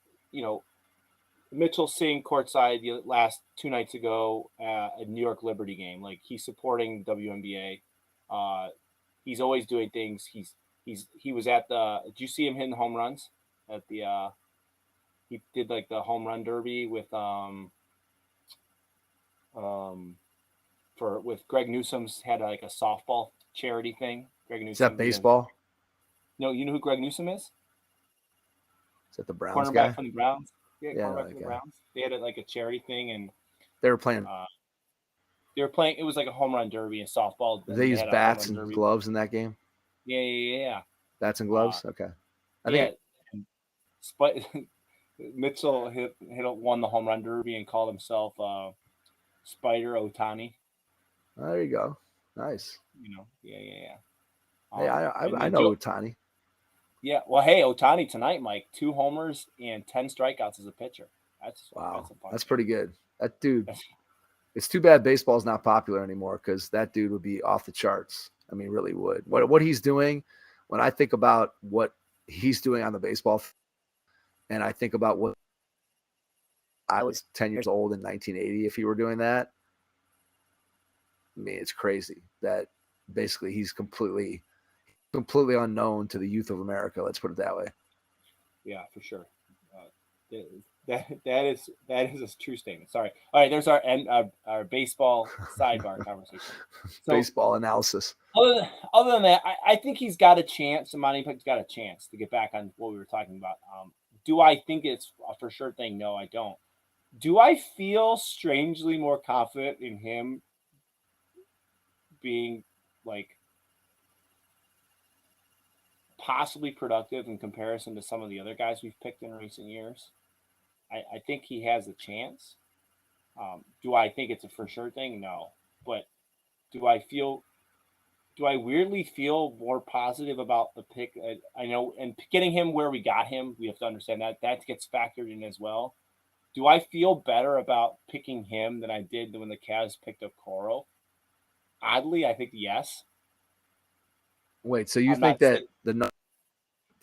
[SPEAKER 2] Mitchell sitting courtside the last 2 nights ago at a New York Liberty game. Like, he's supporting WNBA. He's always doing things. He was at did you see him hitting home runs at the he did like the home run derby with with Greg Newsom's had like a softball charity thing. Greg Newsom.
[SPEAKER 1] Is that baseball?
[SPEAKER 2] No, you know who Greg Newsom is?
[SPEAKER 1] Is that the Browns
[SPEAKER 2] cornerback
[SPEAKER 1] guy?
[SPEAKER 2] from the Browns. Yeah, cornerback from the
[SPEAKER 1] guy.
[SPEAKER 2] Browns. They had like a charity thing, and
[SPEAKER 1] they were playing.
[SPEAKER 2] It was like a home run derby and softball.
[SPEAKER 1] Did they use bats and gloves in that game?
[SPEAKER 2] Yeah.
[SPEAKER 1] Bats and gloves. Okay.
[SPEAKER 2] Mitchell won the home run derby and called himself Spider Ohtani.
[SPEAKER 1] There you go. Nice.
[SPEAKER 2] Yeah.
[SPEAKER 1] Hey, I know Ohtani.
[SPEAKER 2] Yeah. Well, hey, Ohtani tonight, Mike, 2 homers and 10 strikeouts as a pitcher.
[SPEAKER 1] That's pretty good. That dude. It's too bad baseball's not popular anymore because that dude would be off the charts. I mean, really would. What he's doing, when I think about what he's doing on the baseball field, and I think about what I was 10 years old in 1980, if he were doing that, I mean, it's crazy that basically he's completely unknown to the youth of America. Let's put it that way.
[SPEAKER 2] Yeah, for sure. That is a true statement. Sorry. All right, there's our baseball sidebar conversation. So,
[SPEAKER 1] baseball analysis.
[SPEAKER 2] Other than that, I think he's got a chance. Imani Pick's got a chance to get back on what we were talking about. Do I think it's a for sure thing? No, I don't. Do I feel strangely more confident in him being like possibly productive in comparison to some of the other guys we've picked in recent years? I think he has a chance. Do I think it's a for sure thing? No. But do I weirdly feel more positive about the pick? I know, and getting him where we got him, we have to understand that gets factored in as well. Do I feel better about picking him than I did when the Cavs picked up Okoro? Oddly, I think yes.
[SPEAKER 1] Wait, so you think that the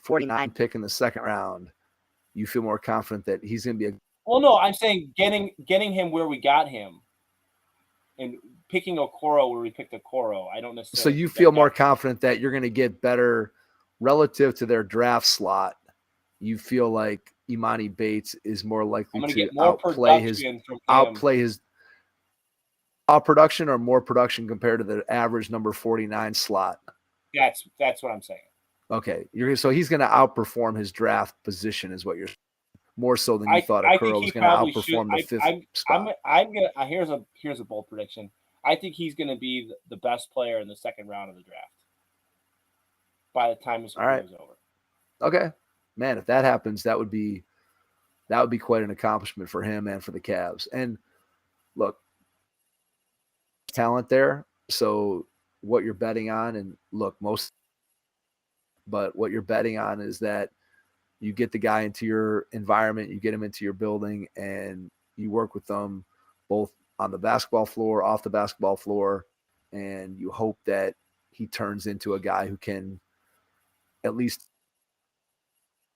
[SPEAKER 1] 49 pick in the second round, you feel more confident that he's going to be
[SPEAKER 2] Well, no, I'm saying getting him where we got him and picking Okoro where we picked Okoro. I don't necessarily.
[SPEAKER 1] So you feel more confident that you're going to get better relative to their draft slot. You feel like Imani Bates is more likely to outplay his production or more production compared to the average number 49 slot.
[SPEAKER 2] That's what I'm saying.
[SPEAKER 1] Okay, so he's going to outperform his draft position, is what you're saying, more so than you thought Okoro was going to outperform the fifth spot.
[SPEAKER 2] Here's a bold prediction. I think he's going to be the best player in the second round of the draft by the time his career is over.
[SPEAKER 1] Okay, man, if that happens, that would be quite an accomplishment for him and for the Cavs. And look, talent there, so what you're betting on. And look, but what you're betting on is that you get the guy into your environment, you get him into your building, and you work with them both on the basketball floor, off the basketball floor, and you hope that he turns into a guy who can at least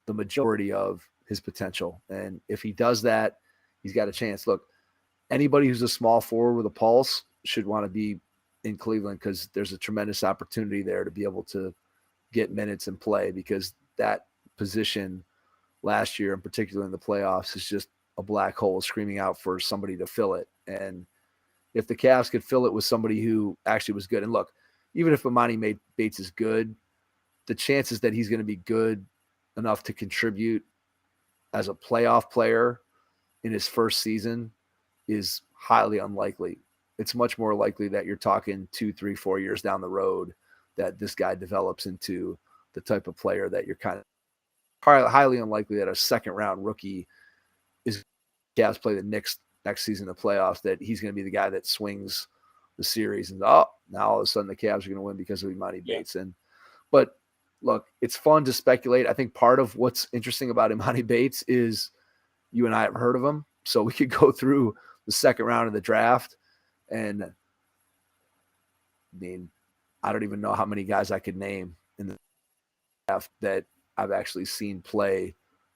[SPEAKER 1] the majority of his potential. And if he does that, he's got a chance. Look, anybody who's a small forward with a pulse should want to be in Cleveland because there's a tremendous opportunity there to be able to get minutes and play, because that position last year, in particular in the playoffs, is just a black hole screaming out for somebody to fill it. And if the Cavs could fill it with somebody who actually was good, and look, even if Emoni Bates is good, the chances that he's going to be good enough to contribute as a playoff player in his first season is highly unlikely. It's much more likely that you're talking 2, 3, 4 years down the road that this guy develops into the type of player that you're kind of highly unlikely that a second round rookie is Cavs play the next season of the playoffs, that he's going to be the guy that swings the series and now all of a sudden the Cavs are going to win because of Emoni Bates. But look, it's fun to speculate. I think part of what's interesting about Emoni Bates is you and I have heard of him, so we could go through the second round of the draft, and I mean, I don't even know how many guys I could name in the draft that I've actually seen play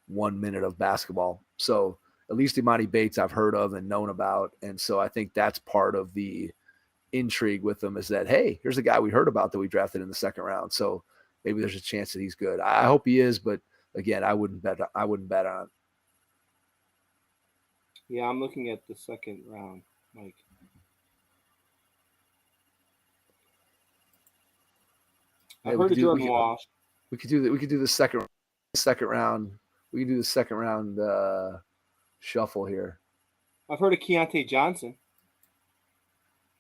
[SPEAKER 1] 1 minute of basketball. So at least Emoni Bates I've heard of and known about. And so I think that's part of the intrigue with him, is that, hey, here's a guy we heard about that we drafted in the second round. So maybe there's a chance that he's good. I hope he is, but again, I wouldn't bet on it.
[SPEAKER 2] Yeah, I'm looking at the second round, Mike. I heard of Jordan Walsh.
[SPEAKER 1] We could do the second round. We can do the second round shuffle here.
[SPEAKER 2] I've heard of Keontae Johnson.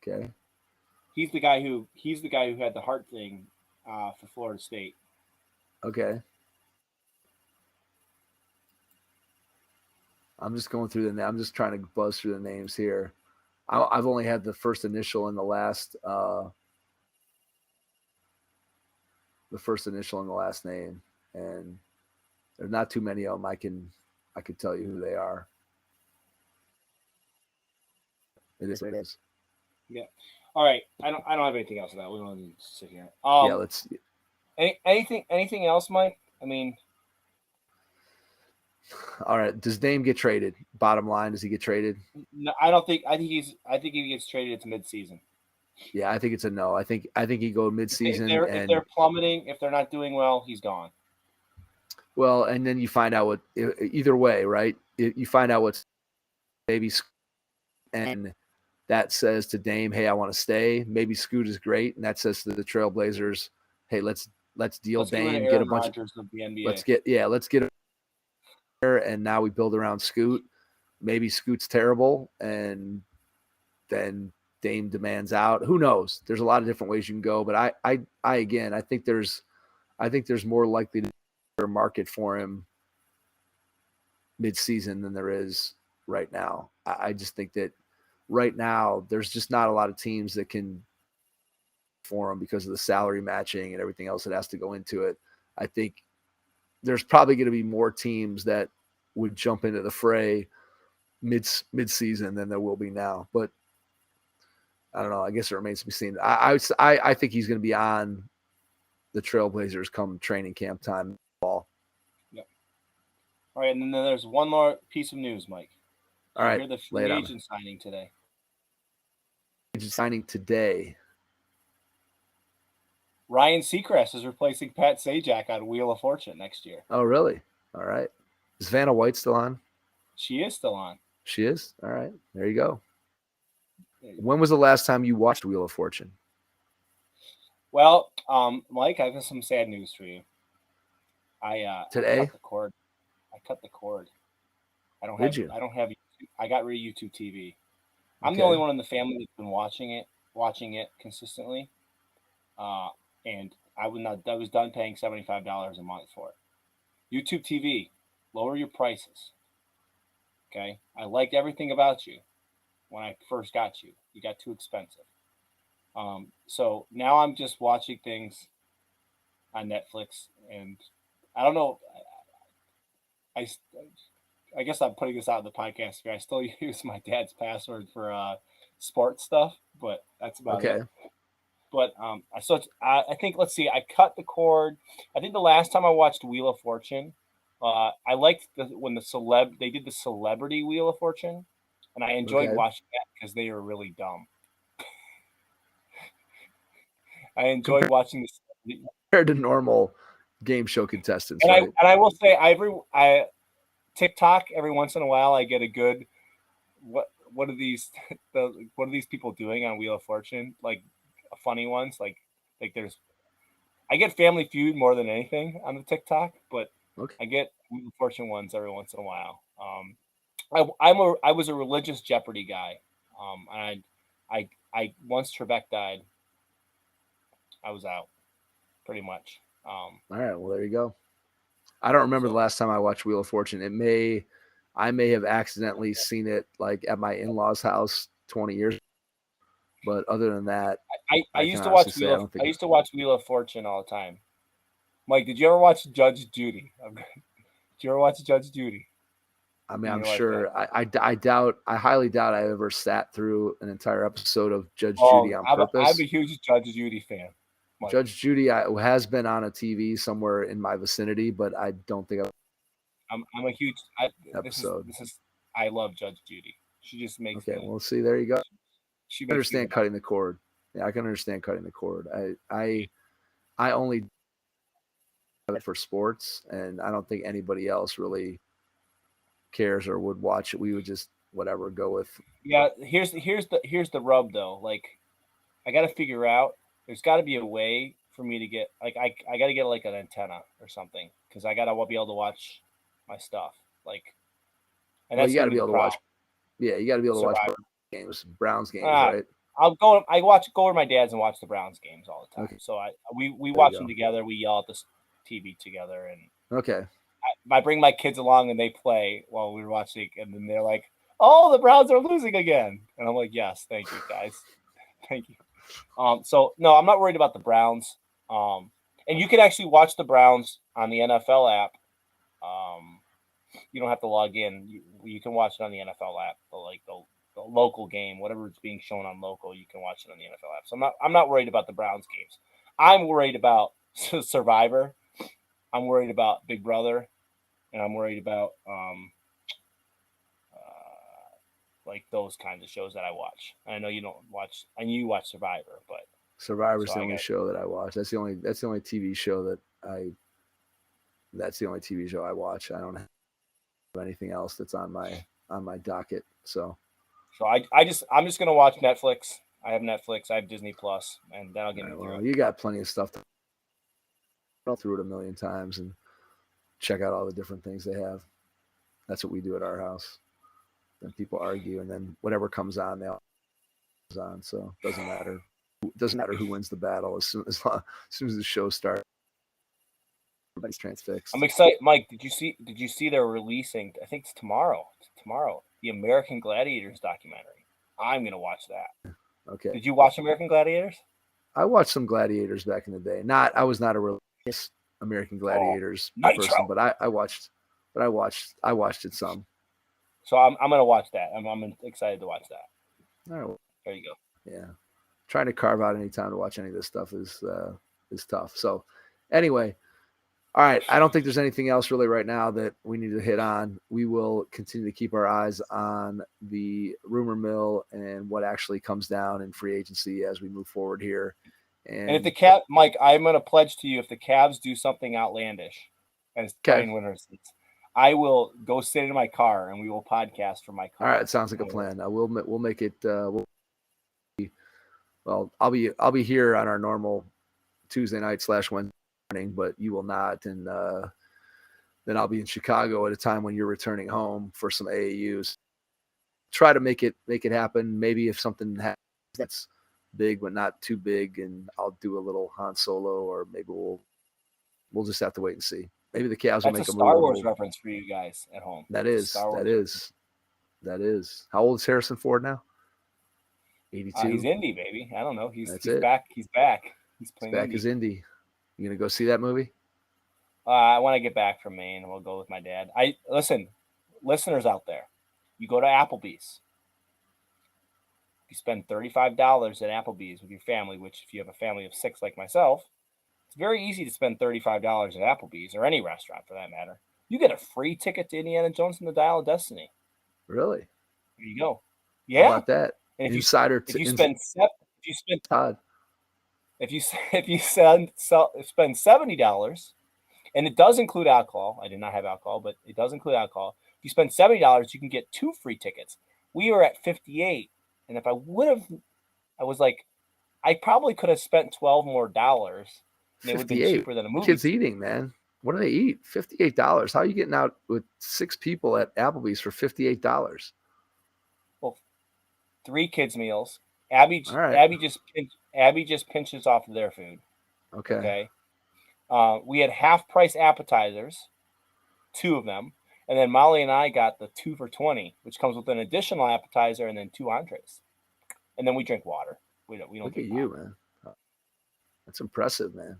[SPEAKER 1] Okay.
[SPEAKER 2] He's the guy who had the heart thing for Florida State.
[SPEAKER 1] Okay. I'm just going through I'm just trying to buzz through the names here. I've only had the first initial and the last name, and there's not too many of them I can tell you who they are. It is what it is.
[SPEAKER 2] Yeah. All right. I don't have anything else of that. We don't need to sit here.
[SPEAKER 1] Yeah, let's.
[SPEAKER 2] Anything else, Mike? I mean,
[SPEAKER 1] all right. Does Dame get traded? Bottom line, does he get traded?
[SPEAKER 2] No, I don't think. I think he gets traded. It's midseason.
[SPEAKER 1] Yeah, I think it's a no. I think he go midseason.
[SPEAKER 2] If they're plummeting, if they're not doing well, he's gone.
[SPEAKER 1] Well, and then you find out what either way, right? You find out what's maybe, and that says to Dame, "Hey, I want to stay." Maybe Scoot is great, and that says to the Trailblazers, "Hey, let's deal Dame, get a bunch of
[SPEAKER 2] the NBA.
[SPEAKER 1] let's get there, and now we build around Scoot. Maybe Scoot's terrible, and then Dame demands out. Who knows? There's a lot of different ways you can go, but I think there's more likely to be a market for him mid-season than there is right now. I just think that right now there's just not a lot of teams that can for him because of the salary matching and everything else that has to go into it. I think there's probably going to be more teams that would jump into the fray mid-season than there will be now, but I don't know. I guess it remains to be seen. I think he's going to be on the Trailblazers come training camp time. Fall.
[SPEAKER 2] Yep. All right, and then there's one more piece of news, Mike.
[SPEAKER 1] All right,
[SPEAKER 2] the free agent signing today.
[SPEAKER 1] Agent signing today.
[SPEAKER 2] Ryan Seacrest is replacing Pat Sajak on Wheel of Fortune next year.
[SPEAKER 1] Oh, really? All right. Is Vanna White still on?
[SPEAKER 2] She is still on.
[SPEAKER 1] She is? All right. There you go. When was the last time you watched Wheel of Fortune?
[SPEAKER 2] Well, Mike, I have some sad news for you.
[SPEAKER 1] Today?
[SPEAKER 2] I cut the cord. I don't have YouTube. I got rid of YouTube TV. I'm the only one in the family that's been watching it consistently. And I was done paying $75 a month for it. YouTube TV, lower your prices. Okay? I liked everything about you when I first got you. You got too expensive. So now I'm just watching things on Netflix, and I don't know. I, I guess I'm putting this out in the podcast here. I still use my dad's password for sports stuff, but that's about
[SPEAKER 1] Okay.
[SPEAKER 2] it. But I think, let's see, I cut the cord. I think the last time I watched Wheel of Fortune, I liked when they did the Celebrity Wheel of Fortune, and I enjoyed
[SPEAKER 1] Okay.
[SPEAKER 2] watching that because they were really dumb. I enjoyed watching this.
[SPEAKER 1] Compared to normal game show contestants,
[SPEAKER 2] And
[SPEAKER 1] right?
[SPEAKER 2] I will say, I TikTok every once in a while I get a good what are these what are these people doing on Wheel of Fortune, like funny ones, like there's I get Family Feud more than anything on the TikTok, but
[SPEAKER 1] Okay.
[SPEAKER 2] I get Wheel of Fortune ones every once in a while. I was a religious Jeopardy guy. And I once Trebek died, I was out pretty much.
[SPEAKER 1] All right. Well, there you go. I don't remember the last time I watched Wheel of Fortune. I may have accidentally seen it like at my in-laws' house 20 years ago. But other than that,
[SPEAKER 2] I used to watch Wheel of Fortune all the time. Mike, did you ever watch Judge Judy? Did you ever watch Judge Judy?
[SPEAKER 1] I mean, I'm sure. I highly doubt I ever sat through an entire episode of Judge Judy on purpose.
[SPEAKER 2] I'm a huge Judge Judy fan.
[SPEAKER 1] Mike. Judge Judy has been on a TV somewhere in my vicinity, but I don't think
[SPEAKER 2] I'm a huge episode. I love Judge Judy. She just makes
[SPEAKER 1] okay. Well, see, there you go.
[SPEAKER 2] She
[SPEAKER 1] I understand cutting the cord. Yeah, I can understand cutting the cord. I only for sports, and I don't think anybody else really cares or would watch it. We would just whatever go with.
[SPEAKER 2] Yeah, here's the rub though. Like, I got to figure out. There's got to be a way for me to get I got to get like an antenna or something, because I got to be able to watch my stuff. Like,
[SPEAKER 1] and that's you got to be able to watch. Yeah, you got to be able to watch Browns games, right?
[SPEAKER 2] I go to my dad's and watch the Browns games all the time. Okay. So we watch them together. We yell at the TV together, and
[SPEAKER 1] okay.
[SPEAKER 2] I bring my kids along and they play while we're watching, and then they're like, "Oh, the Browns are losing again," and I'm like, "Yes, thank you guys, thank you." So no, I'm not worried about the Browns. And you can actually watch the Browns on the NFL app. You don't have to log in. You can watch it on the NFL app, the local game, whatever it's being shown on local, you can watch it on the NFL app. So I'm not worried about the Browns games. I'm worried about Survivor. I'm worried about Big Brother, and I'm worried about like those kinds of shows that I watch. I know you don't watch, and you watch Survivor, but
[SPEAKER 1] Survivor's the only show that I watch. That's the only TV show that's the only TV show I watch. I don't have anything else that's on my docket. So
[SPEAKER 2] I'm just gonna watch Netflix. I have Netflix. I have Disney Plus, and that'll get me through it.
[SPEAKER 1] You got plenty of stuff to go through it a million times and check out all the different things they have. That's what we do at our house. Then people argue, and then whatever comes on, they all comes on. So it doesn't matter. It doesn't matter who wins the battle as soon as the show starts. Everybody's transfixed.
[SPEAKER 2] I'm excited, Mike. Did you see they're releasing? I think it's tomorrow. The American Gladiators documentary. I'm gonna watch that.
[SPEAKER 1] Okay.
[SPEAKER 2] Did you watch American Gladiators?
[SPEAKER 1] I watched some Gladiators back in the day. I was not a religious American Gladiators person, but I watched it some.
[SPEAKER 2] So I'm gonna watch that. I'm excited to watch that.
[SPEAKER 1] All right.
[SPEAKER 2] There you go.
[SPEAKER 1] Yeah, trying to carve out any time to watch any of this stuff is tough. So anyway, all right. I don't think there's anything else really right now that we need to hit on. We will continue to keep our eyes on the rumor mill and what actually comes down in free agency as we move forward here.
[SPEAKER 2] And if the Mike, I'm gonna pledge to you, if the Cavs do something outlandish as playing winners, I will go sit in my car and we will podcast from my car.
[SPEAKER 1] All right, sounds like a plan. We'll make it. I'll be here on our normal Tuesday night / Wednesday morning, but you will not, and then I'll be in Chicago at a time when you're returning home for some AAUs. Try to make it happen. Maybe if something happens that's big but not too big, and I'll do a little Han Solo, or maybe we'll just have to wait and see. Maybe the Cavs will make a
[SPEAKER 2] Star Wars reference for you guys at home.
[SPEAKER 1] That is. How old is Harrison Ford now? 82.
[SPEAKER 2] He's Indy, baby. I don't know. He's
[SPEAKER 1] it.
[SPEAKER 2] back. He's back. He's playing
[SPEAKER 1] Back
[SPEAKER 2] Indy.
[SPEAKER 1] as Indy. You going to go see that movie?
[SPEAKER 2] I want to get back from Maine. We'll go with my dad. Listen, listeners out there, you go to Applebee's. You spend $35 at Applebee's with your family, which if you have a family of 6 like myself, it's very easy to spend $35 at Applebee's or any restaurant for that matter. You get a free ticket to Indiana Jones and the Dial of Destiny.
[SPEAKER 1] Really?
[SPEAKER 2] There you go.
[SPEAKER 1] How
[SPEAKER 2] Yeah.
[SPEAKER 1] about that?
[SPEAKER 2] And
[SPEAKER 1] Insider.
[SPEAKER 2] if you spend
[SPEAKER 1] Todd.
[SPEAKER 2] if you spend $70, and it does include alcohol. I did not have alcohol, but it does include alcohol. If you spend $70, you can get 2 free tickets. We were at $58, and if I would have, I was like, I probably could have spent $12 more. And it would have been cheaper than a movie.
[SPEAKER 1] Kids eating, man. What do they eat? $58. How are you getting out with 6 people at Applebee's for $58?
[SPEAKER 2] Well, 3 kids meals. Abby just pinches off of their food.
[SPEAKER 1] Okay.
[SPEAKER 2] We had half price appetizers, 2 of them, and then Molly and I got the 2 for $20, which comes with an additional appetizer and then 2 entrees, and then we drink water. We don't.
[SPEAKER 1] Look at you, man. That's impressive, man.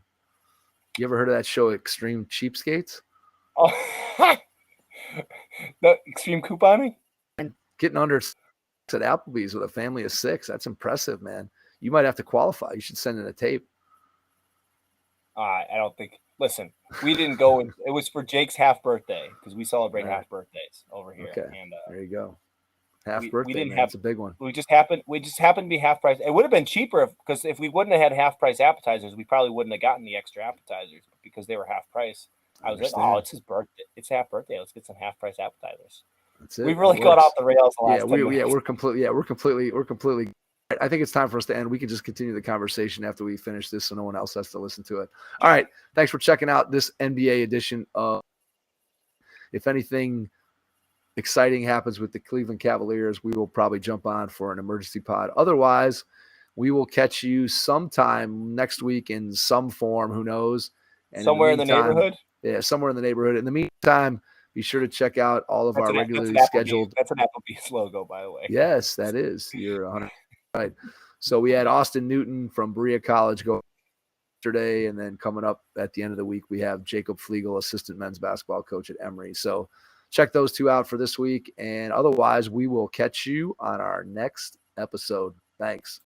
[SPEAKER 1] You ever heard of that show, Extreme Cheapskates?
[SPEAKER 2] Oh, the extreme couponing.
[SPEAKER 1] Getting under at Applebee's with a family of 6. That's impressive, man. You might have to qualify. You should send in a tape.
[SPEAKER 2] I don't think. Listen, we didn't go. It was for Jake's half birthday because we celebrate half birthdays over here.
[SPEAKER 1] Okay,
[SPEAKER 2] and
[SPEAKER 1] there you go. Half birthday.
[SPEAKER 2] We didn't
[SPEAKER 1] man.
[SPEAKER 2] have.
[SPEAKER 1] That's a big one.
[SPEAKER 2] We just happened to be half price. It would have been cheaper because if we wouldn't have had half price appetizers, we probably wouldn't have gotten the extra appetizers because they were half price. I was like, oh, it's his birthday. It's half birthday. Let's get some half price appetizers.
[SPEAKER 1] That's it.
[SPEAKER 2] We really got off the rails the last.
[SPEAKER 1] We're completely. I think it's time for us to end. We can just continue the conversation after we finish this so no one else has to listen to it. All right. Thanks for checking out this NBA edition of If anything exciting happens with the Cleveland Cavaliers, we will probably jump on for an emergency pod. Otherwise, we will catch you sometime next week in some form. Who knows? And
[SPEAKER 2] somewhere in the neighborhood?
[SPEAKER 1] Yeah, somewhere in the neighborhood. In the meantime, be sure to check out all of our regularly scheduled.
[SPEAKER 2] That's an Applebee's logo, by the way.
[SPEAKER 1] Yes, that is. You're 100 right. So we had Austin Newton from Berea College go yesterday, and then coming up at the end of the week, we have Jacob Flegel, assistant men's basketball coach at Emory. So check those 2 out for this week, and otherwise, we will catch you on our next episode. Thanks.